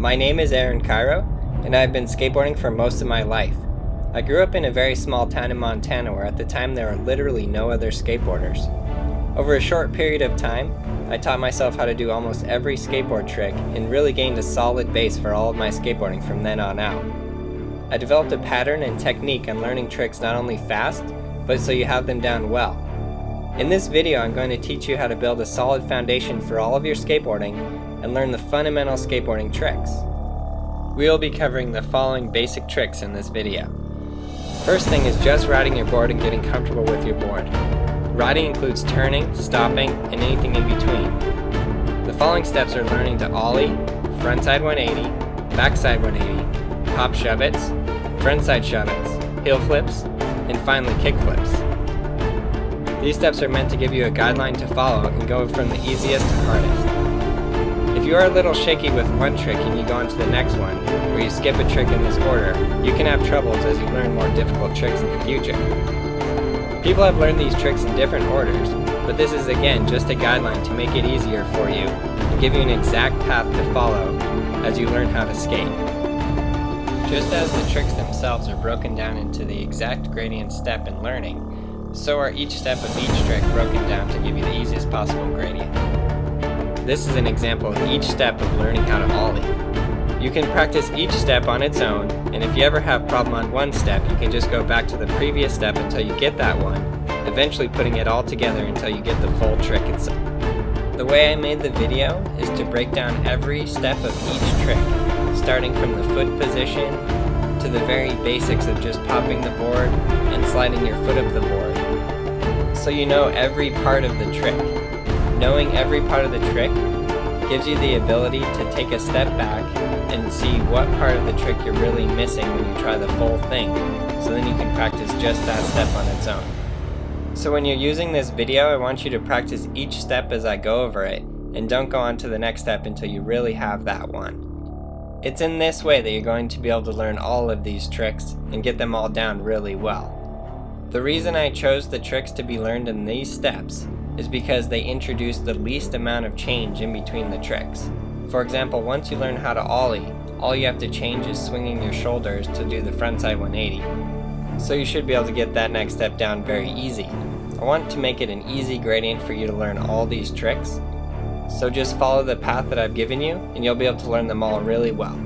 My name is Kyro, and I've been skateboarding for most of my life. I grew up in a very small town in Montana where at the time there were literally no other skateboarders. Over a short period of time, I taught myself how to do almost every skateboard trick and really gained a solid base for all of my skateboarding from then on out. I developed a pattern and technique on learning tricks not only fast, but so you have them down well. In this video, I'm going to teach you how to build a solid foundation for all of your skateboarding and learn the fundamental skateboarding tricks. We will be covering the following basic tricks in this video. First thing is just riding your board and getting comfortable with your board. Riding includes turning, stopping, and anything in between. The following steps are learning to ollie, frontside 180, backside 180, hop shove-its, frontside shove-its, heel flips, and finally kick flips. These steps are meant to give you a guideline to follow and go from the easiest to hardest. If you are a little shaky with one trick and you go on to the next one, or you skip a trick in this order, you can have troubles as you learn more difficult tricks in the future. People have learned these tricks in different orders, but this is again just a guideline to make it easier for you and give you an exact path to follow as you learn how to skate. Just as the tricks themselves are broken down into the exact gradient step in learning, so are each step of each trick broken down to give you the easiest possible gradient. This is an example of each step of learning how to ollie. You can practice each step on its own, and if you ever have a problem on one step, you can just go back to the previous step until you get that one, eventually putting it all together until you get the full trick itself. The way I made the video is to break down every step of each trick, starting from the foot position to the very basics of just popping the board and sliding your foot up the board, so you know every part of the trick. Knowing every part of the trick gives you the ability to take a step back and see what part of the trick you're really missing when you try the full thing, so then you can practice just that step on its own. So when you're using this video, I want you to practice each step as I go over it, and don't go on to the next step until you really have that one. It's in this way that you're going to be able to learn all of these tricks and get them all down really well. The reason I chose the tricks to be learned in these steps is because they introduce the least amount of change in between the tricks. For example, once you learn how to ollie, all you have to change is swinging your shoulders to do the frontside 180. So you should be able to get that next step down very easy. I want to make it an easy gradient for you to learn all these tricks. So just follow the path that I've given you and you'll be able to learn them all really well.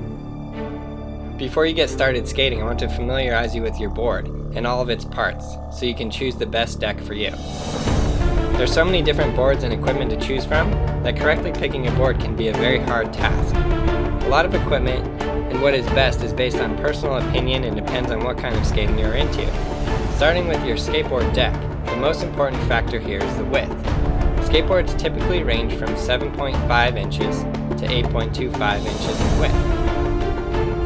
Before you get started skating, I want to familiarize you with your board and all of its parts so you can choose the best deck for you. There's so many different boards and equipment to choose from that correctly picking a board can be a very hard task. A lot of equipment and what is best is based on personal opinion and depends on what kind of skating you're into. Starting with your skateboard deck, the most important factor here is the width. Skateboards typically range from 7.5 inches to 8.25 inches in width.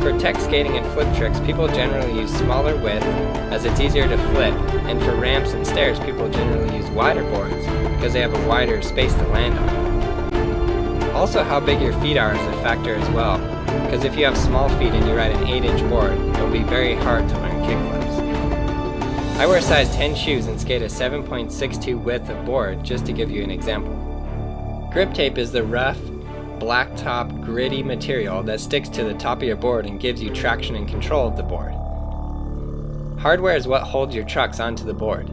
For tech skating and flip tricks, people generally use smaller width as it's easier to flip, and for ramps and stairs, people generally use wider boards because they have a wider space to land on. Also, how big your feet are is a factor as well, because if you have small feet and you ride an 8-inch board, it'll be very hard to learn kickflips. I wear size 10 shoes and skate a 7.62 width of board, just to give you an example. Grip tape is the rough, blacktop, gritty material that sticks to the top of your board and gives you traction and control of the board. Hardware is what holds your trucks onto the board.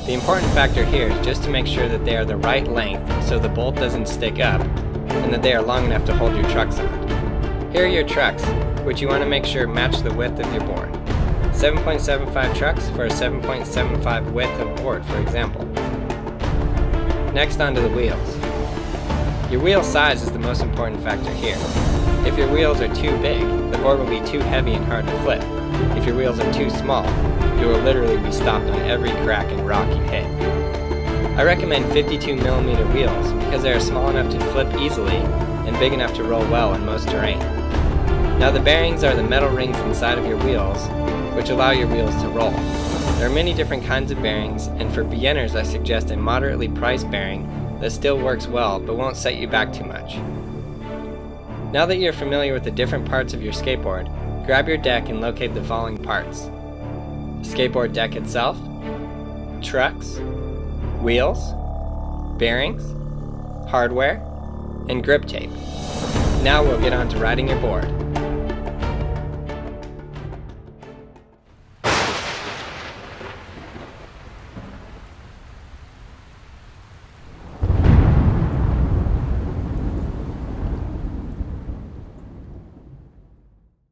The important factor here is just to make sure that they are the right length so the bolt doesn't stick up and that they are long enough to hold your trucks on. Here are your trucks, which you want to make sure match the width of your board. 7.75 trucks for a 7.75 width of board, for example. Next, onto the wheels. Your wheel size is the most important factor here. If your wheels are too big, the board will be too heavy and hard to flip. If your wheels are too small, you will literally be stopped on every crack and rock you hit. I recommend 52mm wheels because they are small enough to flip easily and big enough to roll well in most terrain. Now the bearings are the metal rings inside of your wheels, which allow your wheels to roll. There are many different kinds of bearings, and for beginners I suggest a moderately priced bearing that still works well but won't set you back too much. Now that you're familiar with the different parts of your skateboard, grab your deck and locate the following parts: skateboard deck itself, trucks, wheels, bearings, hardware, and grip tape. Now we'll get on to riding your board.